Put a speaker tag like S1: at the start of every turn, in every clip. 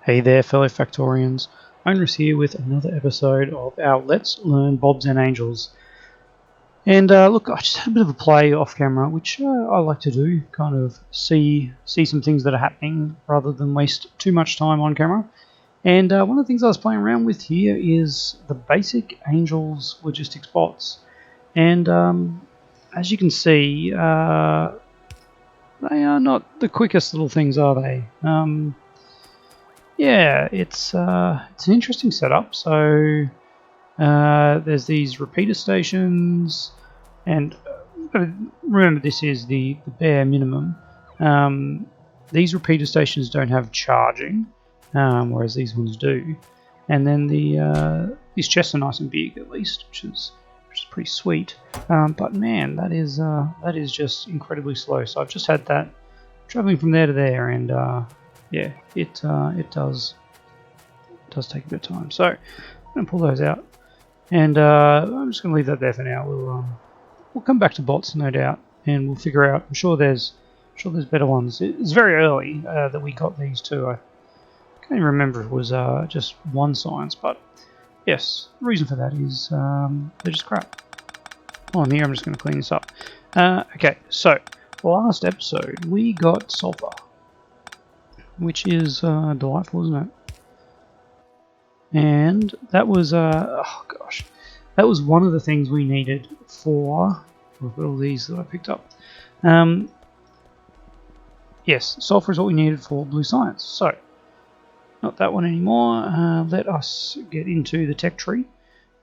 S1: Hey there, fellow Factorians. Owners here with another episode of our Let's Learn Bobs and Angels. And look, I just had a bit of a play off camera, which I like to do, kind of see some things that are happening rather than waste too much time on camera. And one of the things I was playing around with here is the basic Angels logistics bots. And as you can see, they are not the quickest little things, are they? Yeah, it's an interesting setup. So there's these repeater stations, and remember this is the bare minimum. These repeater stations don't have charging, whereas these ones do. And then these chests are nice and big, at least, which is pretty sweet. But man, that is just incredibly slow. So I've just had that traveling from there to there, and yeah, it does take a bit of time. So I'm going to pull those out, and I'm just going to leave that there for now. We'll come back to bots, no doubt, and we'll figure out. I'm sure there's better ones. It's very early that we got these two. I can't even remember if it was just one science, but yes, the reason for that is they're just crap. While I'm here, I'm just going to clean this up. Okay, so last episode we got sulfur, which is delightful, isn't it? And that was oh gosh, that was one of the things we needed for. We've got all these that I picked up. Yes, sulfur is what we needed for blue science. So not that one anymore. Let us get into the tech tree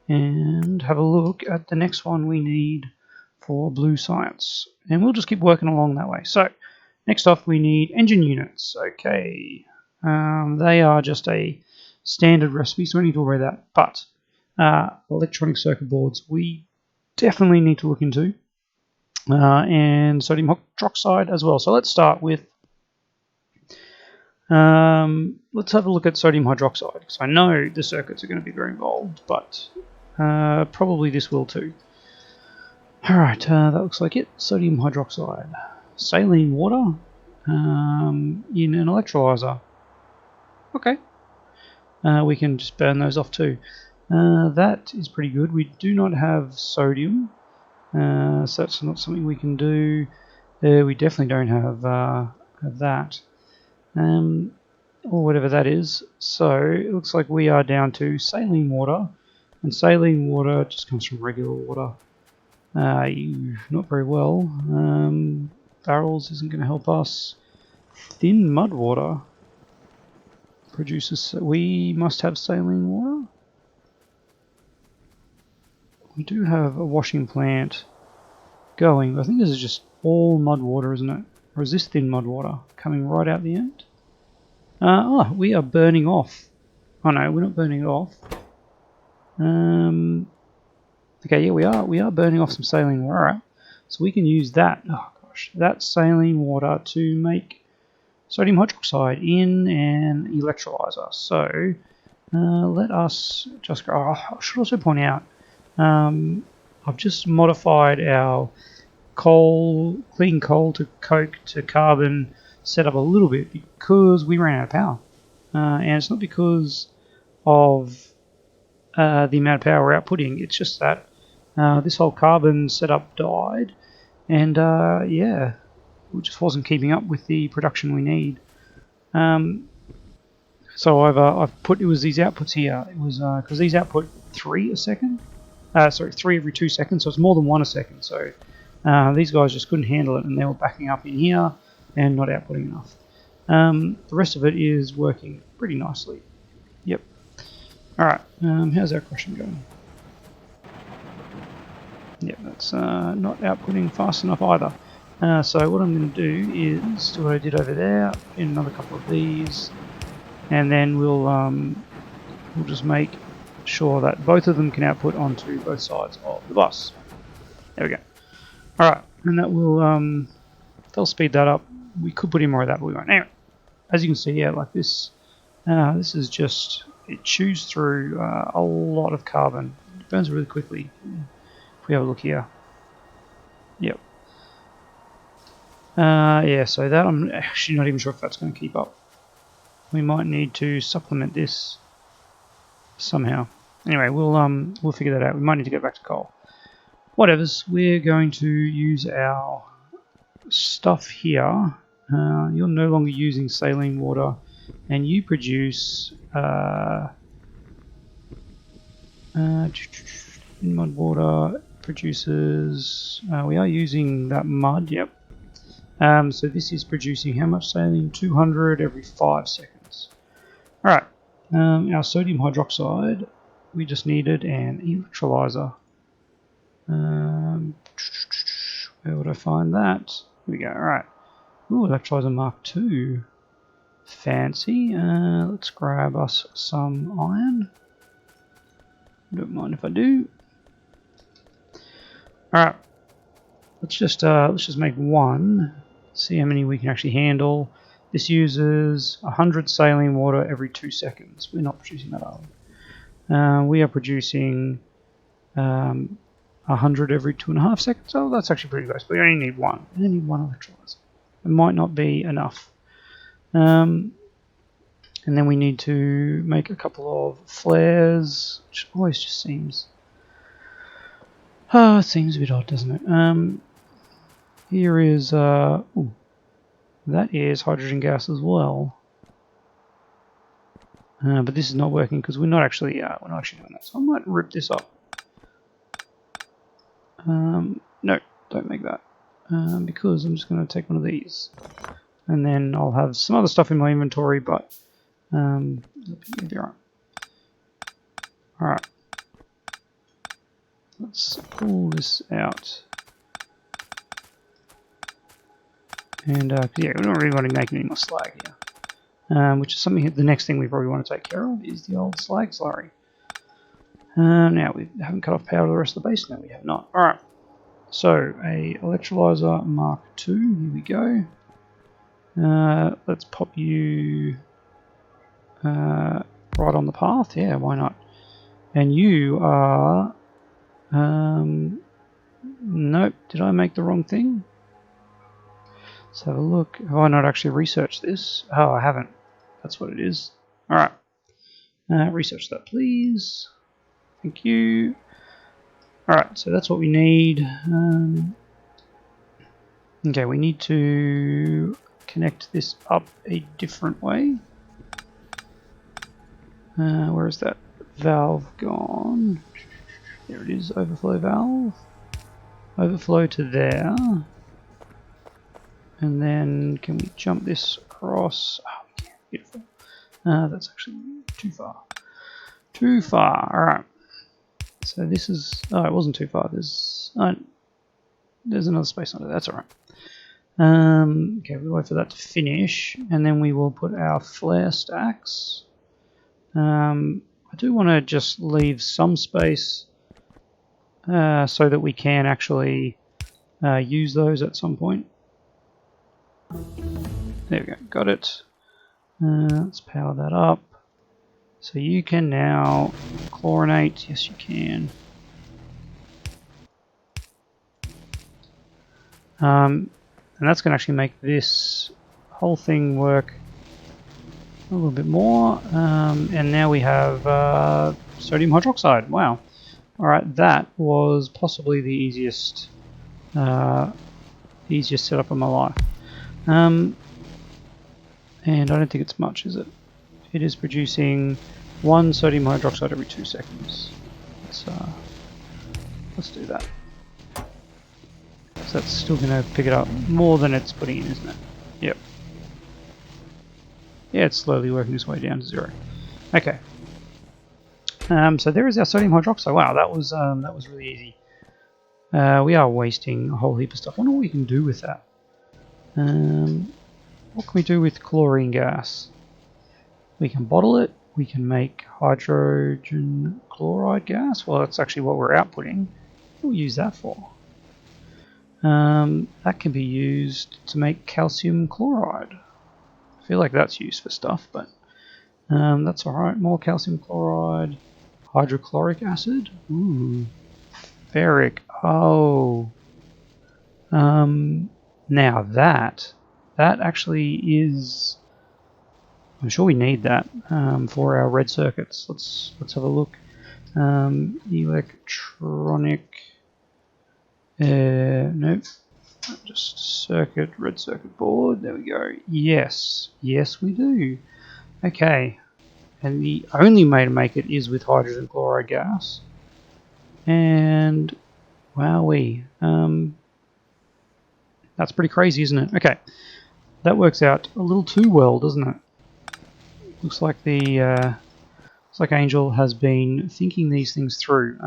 S1: and have a look at the next one we need for blue science, and we'll just keep working along that way. So next off, we need engine units. Okay, they are just a standard recipe, so we need to worry that. But electronic circuit boards, we definitely need to look into, and sodium hydroxide as well. So let's start with. Let's have a look at sodium hydroxide, because I know the circuits are going to be very involved, but probably this will too. Alright, that looks like it. Sodium hydroxide. Saline water in an electrolyzer. Okay. We can just burn those off too. That is pretty good. We do not have sodium, so that's not something we can do. We definitely don't have that. Or whatever that is. So it looks like we are down to saline water, and saline water just comes from regular water. Not very well. Barrels isn't going to help us. Thin mud water produces. We must have saline water. We do have a washing plant going. I think this is just all mud water, isn't it? Or is this thin mud water coming right out the end? Oh, we are burning off. Oh no, we're not burning it off. Okay, yeah, we are burning off some saline water. Right? So we can use that. Oh gosh, that saline water to make sodium hydroxide in an electrolyzer. So let us just go. Oh, I should also point out, I've just modified our clean coal to coke to carbon setup a little bit because we ran out of power, and it's not because of the amount of power we're outputting. It's just that this whole carbon setup died, and yeah, it just wasn't keeping up with the production we need. So I've put, it was these outputs here. It was because these output 3 a second. Sorry, 3 every 2 seconds. So it's more than 1 a second. So these guys just couldn't handle it, and they were backing up in here and not outputting enough. The rest of it is working pretty nicely. Yep. Alright, how's our crushing going? Yep, that's not outputting fast enough either. So what I'm going to do is do what I did over there, in another couple of these, and then we'll just make sure that both of them can output onto both sides of the bus. There we go. Alright, and that will, they'll speed that up. We could put in more of that, but we won't. Anyway, as you can see, yeah, like this, this is just, it chews through a lot of carbon. It burns really quickly. If we have a look here. Yep. Yeah, so that I'm actually not even sure if that's going to keep up. we might need to supplement this somehow. Anyway, we'll figure that out. We might need to go back to coal. Whatevers. We're going to use our stuff here. You're no longer using saline water, and you produce mud water produces. We are using that mud. Yep. So this is producing how much saline? 200 every 5 seconds. All right. Our sodium hydroxide. We just needed an electrolyzer. Where would I find that? Here we go. All right. Ooh, electrolyzer Mark II. Fancy. Let's grab us some iron. Don't mind if I do. All right. Let's just make one. See how many we can actually handle. This uses 100 saline water every 2 seconds. We're not producing that, are we? We are producing 100 every 2.5 seconds. Oh, that's actually pretty close. But we only need one. We only need one electrolyzer. It might not be enough. And then we need to make a couple of flares, which always just seems... it seems a bit odd, doesn't it? Here is... ooh, that is hydrogen gas as well. But this is not working because we're not actually doing that. So I might rip this up. No, don't make that. Because I'm just going to take one of these. And then I'll have some other stuff in my inventory, but it'll be alright. Alright. Let's pull this out. And yeah, we don't really want to make any more slag here. Which is something, the next thing we probably want to take care of is the old slag slurry. Now, we haven't cut off power to the rest of the base. No, we have not. Alright. So, a electrolyzer Mark II. Here we go. Let's pop you right on the path. Yeah, why not? And you are... nope. Did I make the wrong thing? Let's have a look. Have I not actually researched this? Oh, I haven't. That's what it is. Alright. Research that, please. Thank you. Alright, so that's what we need. Okay, we need to connect this up a different way. Where is that valve gone? There it is, overflow valve. Overflow to there. And then can we jump this across? Oh, yeah, beautiful. That's actually too far. Too far, alright. So this is, oh, it wasn't too far. There's another space under there, that's alright. Okay, we'll wait for that to finish, and then we will put our flare stacks. I do want to just leave some space so that we can actually use those at some point. There we go, got it. Let's power that up. So you can now chlorinate, yes you can. And that's going to actually make this whole thing work a little bit more. And now we have sodium hydroxide. Wow. Alright, that was possibly the easiest setup of my life. And I don't think it's much, is it? It is producing 1 sodium hydroxide every 2 seconds. Let's do that. So that's still going to pick it up more than it's putting in, isn't it? Yep. Yeah, it's slowly working its way down to 0. Okay. So there is our sodium hydroxide. Wow, that was really easy. We are wasting a whole heap of stuff. I wonder what we can do with that. What can we do with chlorine gas? We can bottle it. We can make hydrogen chloride gas. Well, that's actually what we're outputting. What do we use that for? That can be used to make calcium chloride. I feel like that's used for stuff, but that's alright. More calcium chloride. Hydrochloric acid. Ooh. Ferric. Oh. Now that actually is... I'm sure we need that for our red circuits. Let's have a look. Electronic. Nope. Just red circuit board. There we go. Yes, yes we do. Okay, and the only way to make it is with hydrogen chloride gas. And wowee, that's pretty crazy, isn't it? Okay, that works out a little too well, doesn't it? Looks like Angel has been thinking these things through.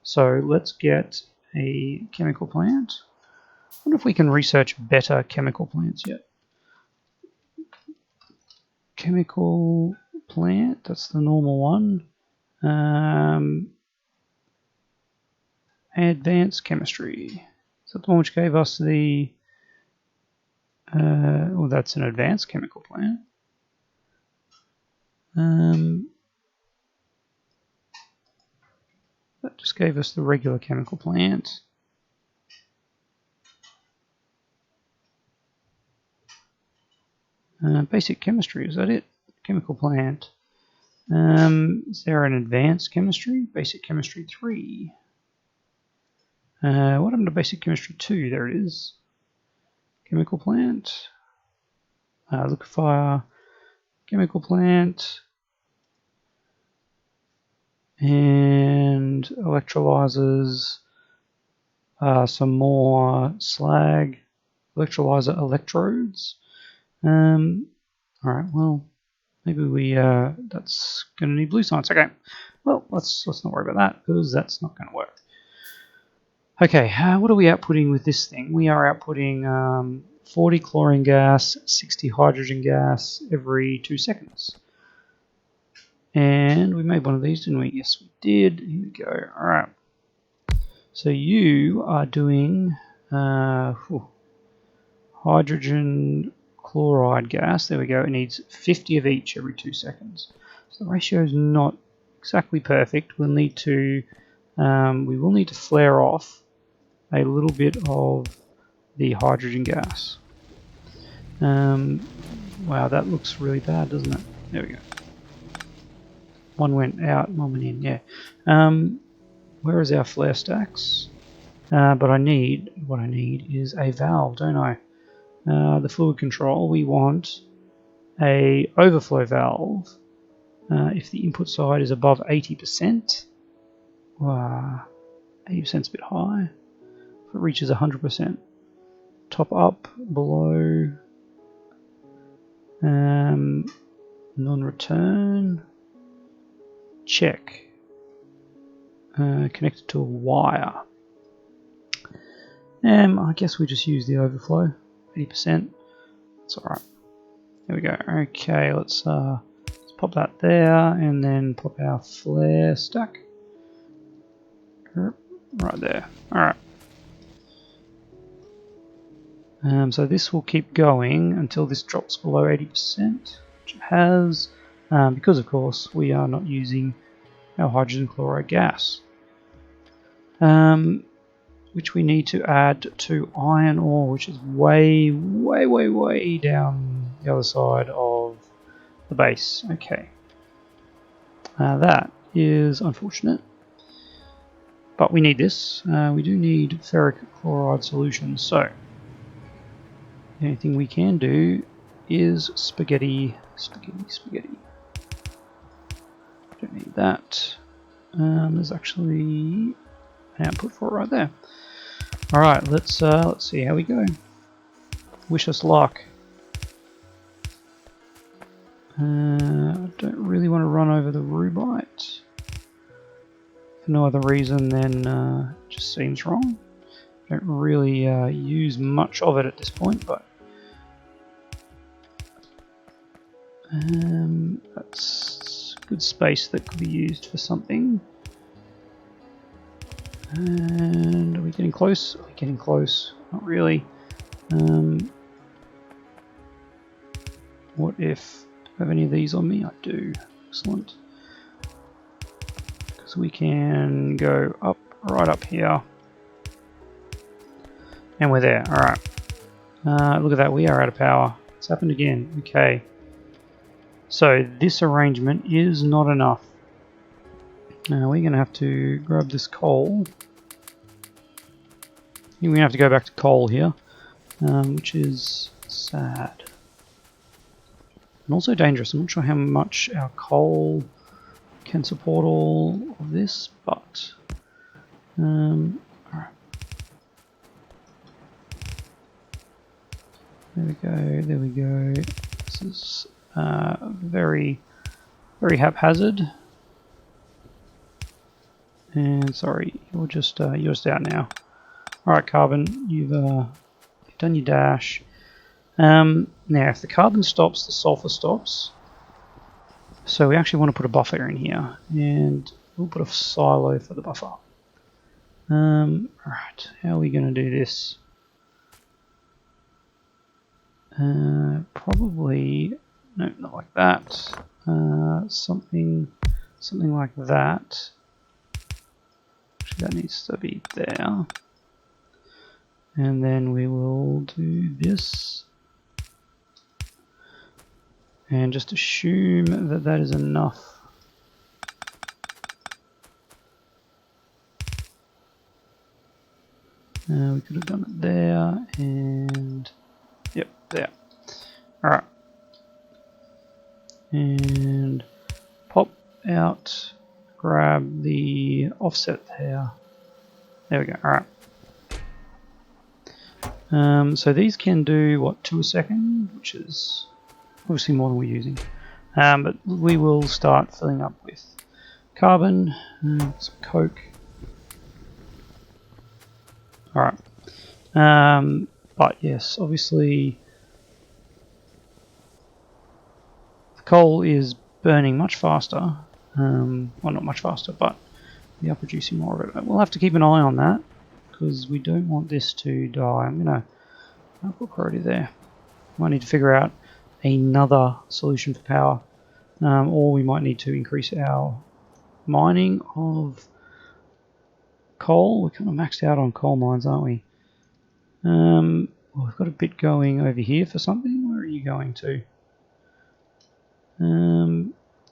S1: So let's get a chemical plant. I wonder if we can research better chemical plants yet. Chemical plant, that's the normal one. Advanced chemistry. Is that the one which gave us the... well, that's an advanced chemical plant. That just gave us the regular chemical plant. Basic chemistry, is that it? Chemical plant. Is there an advanced chemistry? Basic chemistry 3. What happened to basic chemistry 2? There it is. Chemical plant. Liquefier. Chemical plant. And electrolyzers. Some more slag. Electrolyzer electrodes. Alright, well, maybe we, that's going to need blue science. Okay, well, let's not worry about that, because that's not going to work. Okay, what are we outputting with this thing? We are outputting 40 chlorine gas, 60 hydrogen gas every 2 seconds. And we made one of these, didn't we? Yes, we did. Here we go. Alright. So you are doing hydrogen chloride gas. There we go. It needs 50 of each every 2 seconds. So the ratio is not exactly perfect. We'll need to we will need to flare off a little bit of the hydrogen gas. Wow, that looks really bad, doesn't it? There we go. One went out, one went in. Yeah. Where is our flare stacks? But what I need is a valve, don't I? The fluid control, we want a overflow valve if the input side is above 80%. 80% is a bit high. If it reaches 100%, top up, below, non-return, check, connected to a wire. I guess we just use the overflow. 80%. That's alright. There we go. Okay, let's pop that there and then pop our flare stack. Right there. Alright. So this will keep going until this drops below 80%, which it has, because of course we are not using our hydrogen chloride gas. Which we need to add to iron ore, which is way down the other side of the base. Okay. That is unfortunate. But we need this. We do need ferric chloride solution, so the only thing we can do is spaghetti. Don't need that. There's actually an output for it right there. Alright, let's see how we go. Wish us luck. I don't really want to run over the rubite. For no other reason than it just seems wrong. Don't really use much of it at this point, but that's good space that could be used for something. And are we getting close? Are we getting close? Not really. What if... do I have any of these on me? I do. Excellent. Because we can go up, right up here. And we're there. Alright. Look at that. We are out of power. It's happened again. Okay. So this arrangement is not enough. Now we're going to have to grab this coal. We're going to have to go back to coal here, which is sad. And also dangerous. I'm not sure how much our coal can support all of this, but alright. There we go, there we go. This is very haphazard. And sorry, you're just out now. Alright, carbon, you've done your dash. Now if the carbon stops, the sulfur stops. So we actually want to put a buffer in here, and we'll put a silo for the buffer. Alright, how are we going to do this? Probably, no, not like that. Something like that. Actually, that needs to be there. And then we will do this. And just assume that that is enough. We could have done it there, and yep, there. Alright. And pop out, grab the offset there. There we go, alright. So these can do, what, 2 a second, which is obviously more than we're using. But we will start filling up with carbon, some coke. Alright. But yes, obviously the coal is burning much faster. Well, not much faster, but we are producing more of it. We'll have to keep an eye on that, because we don't want this to die. I'm going to put priority there. Might need to figure out another solution for power, or we might need to increase our mining of coal. We're kind of maxed out on coal mines, aren't we? Well, we've got a bit going over here for something. Where are you going to?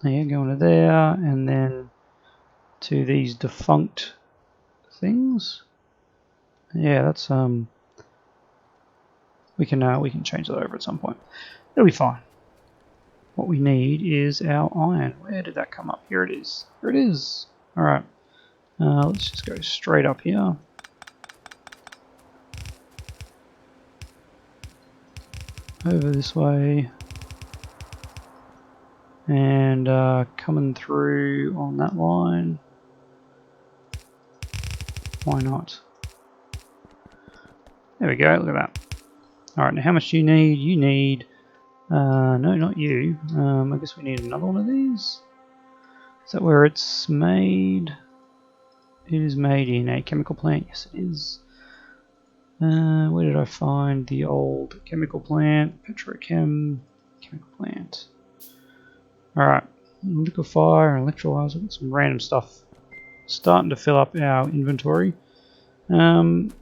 S1: Yeah, going to there, and then to these defunct things. Yeah, that's we can change that over at some point. It'll be fine. What we need is our iron. Where did that come up? Here it is. Here it is. All right. Let's just go straight up here. Over this way. And coming through on that line. Why not? There we go, look at that. Alright, now how much do you need? You need... no, not you. I guess we need another one of these. Is that where it's made? It is made in a chemical plant. Yes, it is. Where did I find the old chemical plant? Petrochem chemical plant. Alright, liquefier and electrolyzer. Got some random stuff starting to fill up our inventory. Let's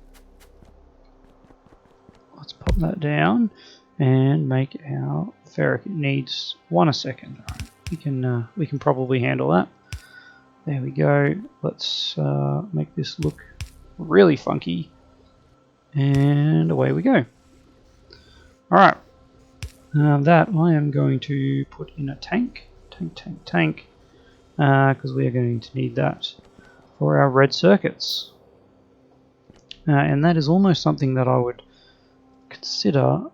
S1: pop that down and make our ferric. It needs 1 a second. Alright, we can probably handle that. There we go. Let's make this look really funky, and away we go. Alright, that I am going to put in a tank, because we are going to need that for our red circuits. And that is almost something that I would consider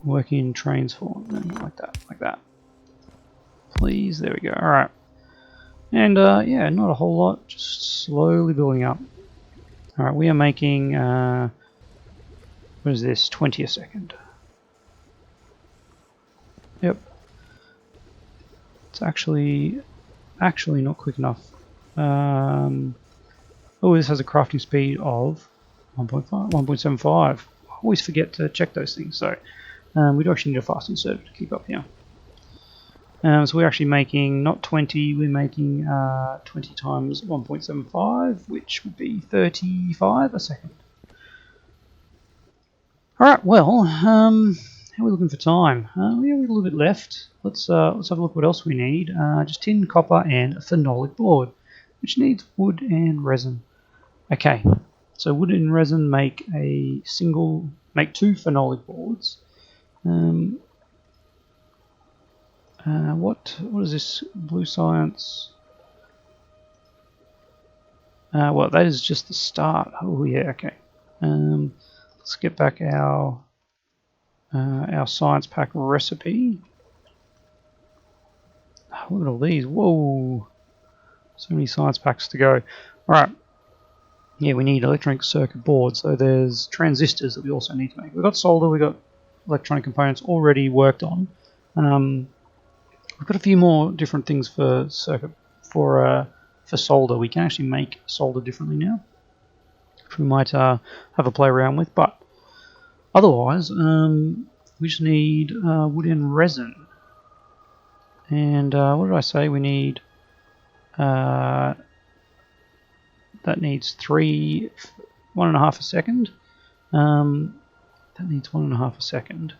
S1: working in trains for. Like that. Please, there we go. Alright. And yeah, not a whole lot, just slowly building up. Alright, we are making, what is this, 20 a second. Yep. It's actually not quick enough. Oh, this has a crafting speed of 1.5, 1.75. I always forget to check those things, so we do actually need a fasting server to keep up here. So we're actually making not 20, we're making 20 times 1.75, which would be 35 a second. Alright, well, How are we looking for time? We have a little bit left. Let's have a look what else we need. Just tin, copper, and a phenolic board, which needs wood and resin. Okay, so wood and resin make two phenolic boards. What is this blue science? Well, that is just the start. Oh yeah, okay. Let's get back our science pack recipe. Oh, look at all these. Whoa, so many science packs to go. All right. Yeah, we need electronic circuit boards. So there's transistors that we also need to make. We've got solder. We've got electronic components already worked on. We've got a few more different things for solder. We can actually make solder differently now, which we might have a play around with. But otherwise, we just need wood and resin. And what did I say? We need that needs 1.5 a second. That needs 1.5 a second.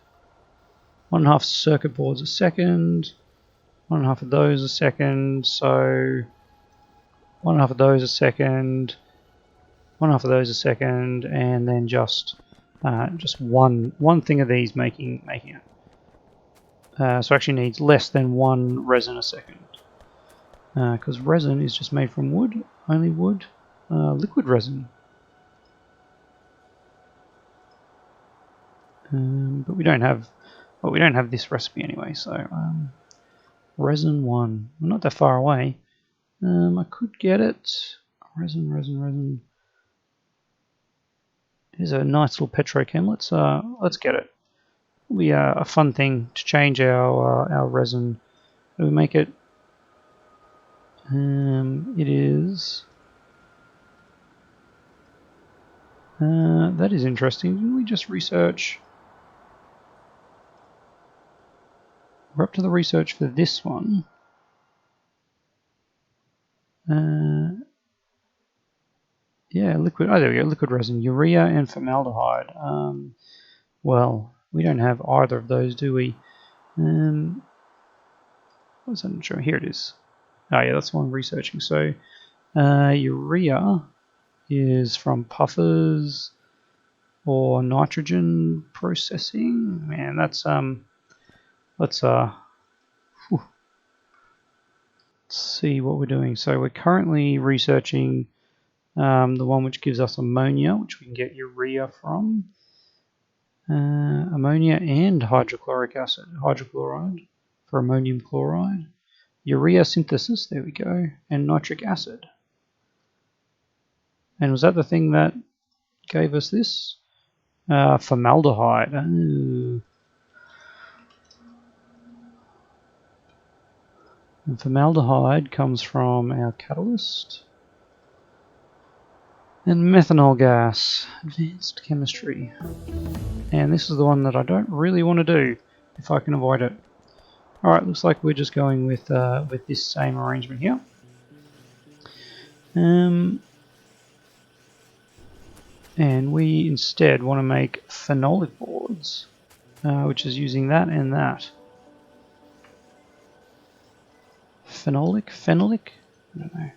S1: 1.5 circuit boards a second. 1.5 of those a second. So 1.5 of those a second. 1.5 of those a second, and then just one thing of these making it. So actually needs less than 1 resin a second, because resin is just made from wood, only wood, liquid resin. But we don't have this recipe anyway. So resin 1. We're not that far away. I could get it. Resin. Here's a nice little petrochem. Let's get it. It'll be a fun thing to change our resin. How do we make it? It is. That is interesting. Didn't we just research? We're up to the research for this one. Yeah, liquid. Oh, there we go. Liquid resin, urea and formaldehyde. Well, we don't have either of those, do we? What's that show? Here it is. Oh yeah, that's the one I'm researching. So, urea is from puffers or nitrogen processing. Man, that's let's see what we're doing. So we're currently researching the one which gives us ammonia, which we can get urea from. Ammonia and hydrochloric acid, hydrochloride for ammonium chloride. Urea synthesis, there we go, and nitric acid. And was that the thing that gave us this? Formaldehyde. And formaldehyde comes from our catalyst. And methanol gas, advanced chemistry. And this is the one that I don't really want to do if I can avoid it. Alright, looks like we're just going with this same arrangement here. And we instead want to make phenolic boards, which is using that and that. Phenolic? I don't know.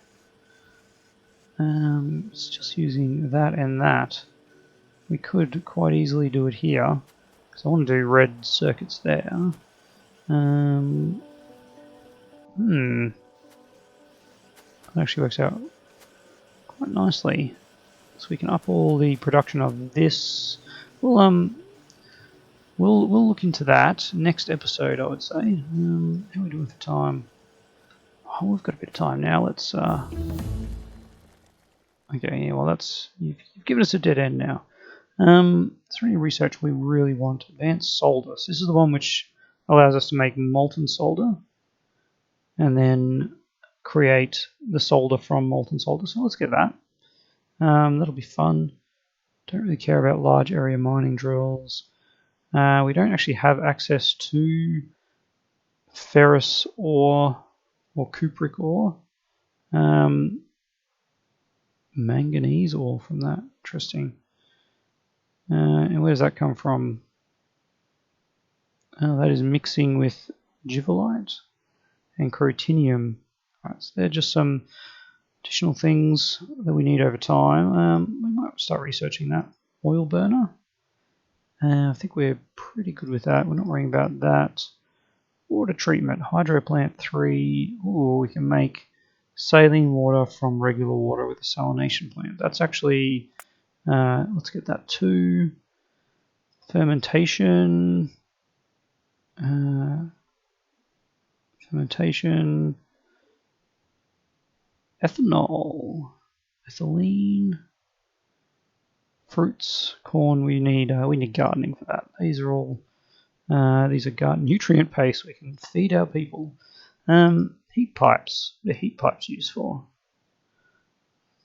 S1: It's just using that and that. We could quite easily do it here, because I want to do red circuits there. That actually works out quite nicely. So we can up all the production of this. We'll look into that next episode, I would say. How are we doing for time? Oh, we've got a bit of time now. Let's okay, yeah, well you've given us a dead end now. Is there any research we really want? Advanced solder. So this is the one which allows us to make molten solder and then create the solder from molten solder. So let's get that. That'll be fun. Don't really care about large area mining drills. We don't actually have access to ferrous ore or cupric ore. Manganese ore from that. Interesting. And where does that come from? That is mixing with givolite and crotinium. Right, so they're just some additional things that we need over time. We might start researching that. Oil burner. I think we're pretty good with that. We're not worrying about that. Water treatment. Hydro plant 3. Ooh, we can make saline water from regular water with a salination plant. That's actually, let's get that 2. Fermentation. Ethanol. Ethylene. Fruits, corn. We need gardening for that. These are all these are garden nutrient paste we can feed our people. Heat pipes. The heat pipes used for.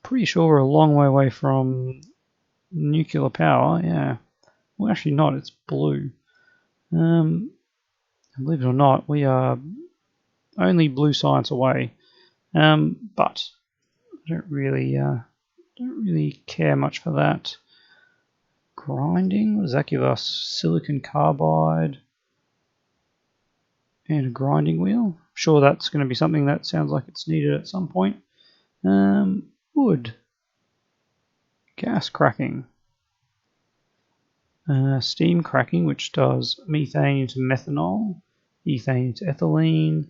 S1: Pretty sure we're a long way away from nuclear power. Yeah. Well, actually not. It's blue. Believe it or not, we are only blue science away. But I don't really care much for that. Grinding, what does that give us? Silicon carbide and a grinding wheel. I'm sure that's going to be something that sounds like it's needed at some point. Wood. Gas cracking. Steam cracking, which does methane into methanol, ethane into ethylene,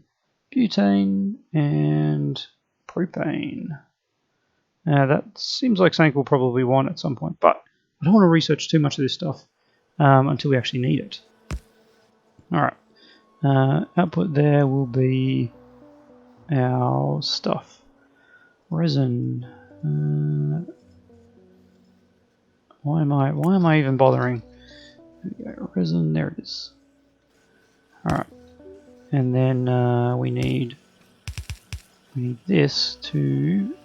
S1: butane, and propane. That seems like something we'll probably want at some point, but I don't want to research too much of this stuff until we actually need it. Alright, output there will be our stuff. Resin. Why am I even bothering? There we go. Resin, there it is. Alright, and then we need this to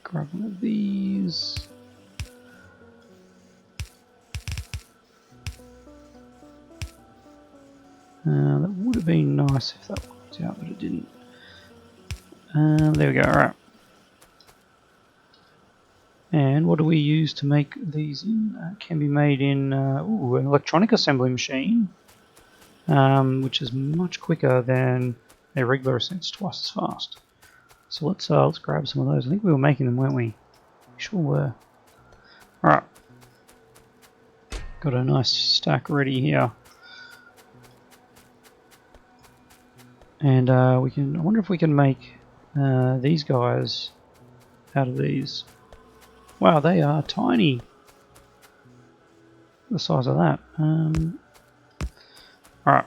S1: grab one of these. That would have been nice if that worked out, but it didn't. There we go, alright. And what do we use to make these in? Can be made in an electronic assembly machine, which is much quicker than a regular assembly. It's twice as fast. So let's grab some of those. I think we were making them, weren't we? Sure were. Alright. Got a nice stack ready here. And I wonder if we can make these guys out of these. Wow, they are tiny. The size of that. Alright.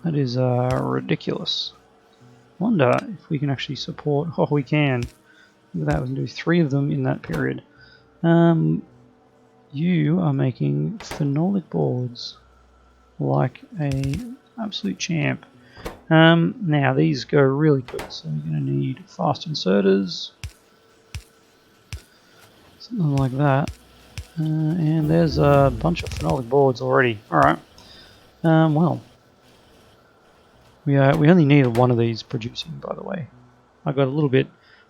S1: That is ridiculous. Wonder if we can actually support. Oh, we can. Look at that, we can do 3 of them in that period. You are making phenolic boards like a absolute champ. Now these go really quick, so you're going to need fast inserters, something like that. And there's a bunch of phenolic boards already. All right. Well, we only needed 1 of these producing. By the way, I got a little bit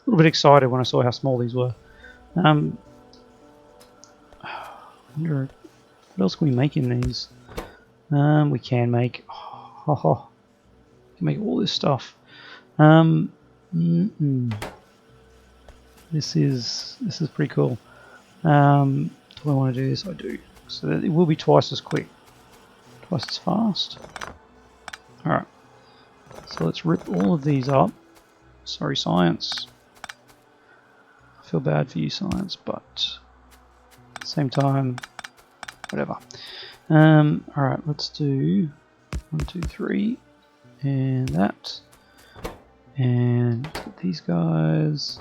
S1: excited when I saw how small these were. I wonder what else can we make in these. We can make. Can make all this stuff. This is pretty cool. Do I want to do this? I do. So that it will be twice as quick, twice as fast. All right. So let's rip all of these up. Sorry, science. I feel bad for you, science, but at the same time, whatever. All right. Let's do 1, 2, 3. And that, and let's get these guys,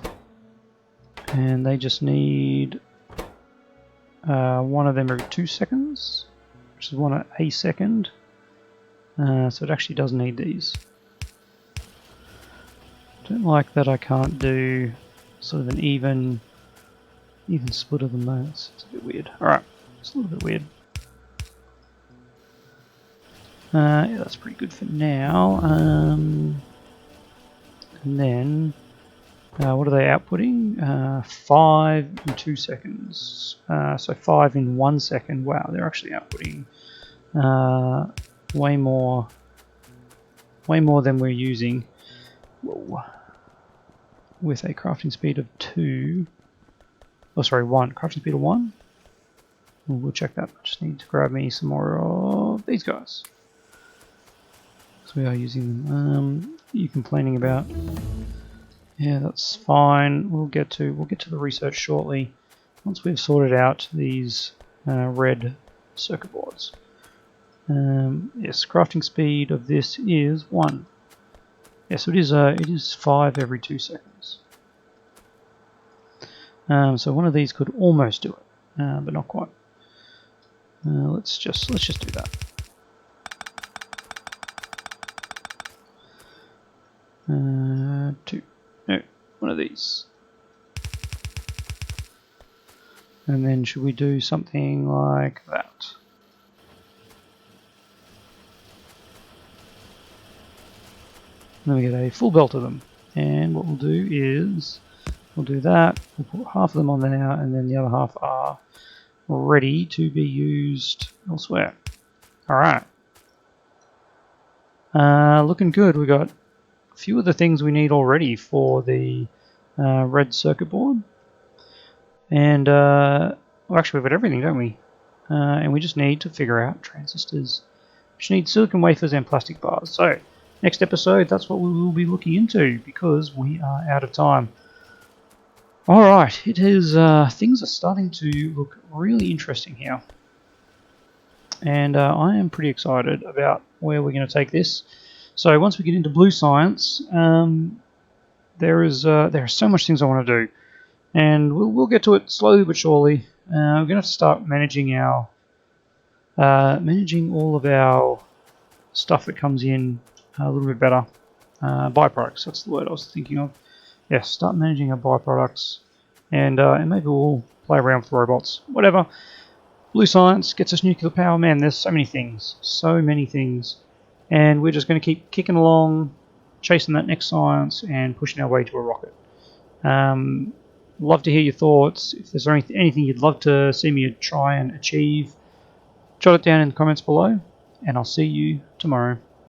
S1: and they just need 1 of them every 2 seconds, which is 1 a second, so it actually does need these. Don't like that I can't do sort of an even split of them though. It's a bit weird. Alright, it's a little bit weird. Yeah, that's pretty good for now. And then What are they outputting? 5 in 2 seconds. So 5 in 1 second. Wow, they're actually outputting way more than we're using. Whoa. With a crafting speed of 2. Oh, sorry, 1. Crafting speed of 1. We'll check that. I just need to grab me some more of these guys. Because we are using them. You complaining about? Yeah, that's fine. We'll get to the research shortly. Once we've sorted out these red circuit boards. Yes, crafting speed of this is 1. Yes, so it is 5 every 2 seconds. So one of these could almost do it, but not quite. Let's just do that. Two. No, one of these. And then should we do something like that? And then we get a full belt of them. And what we'll do is we'll do that. We'll put half of them on there now, and then the other half are ready to be used elsewhere. Alright. Looking good. We got a few of the things we need already for the red circuit board. And, well, actually we've got everything, don't we? And we just need to figure out transistors. We just need silicon wafers and plastic bars. So, next episode, that's what we will be looking into, because we are out of time. Alright, it is, things are starting to look really interesting here. And I am pretty excited about where we're going to take this. So once we get into blue science, there are so much things I want to do. And we'll get to it slowly but surely. We're going to have to start managing our managing all of our stuff that comes in a little bit better. Byproducts, that's the word I was thinking of. Yes, start managing our byproducts, and maybe we'll play around with robots. Whatever. Blue science gets us nuclear power. Man, there's so many things, and we're just going to keep kicking along, chasing that next science, and pushing our way to a rocket. Love to hear your thoughts. If there's anything you'd love to see me try and achieve, jot it down in the comments below, and I'll see you tomorrow.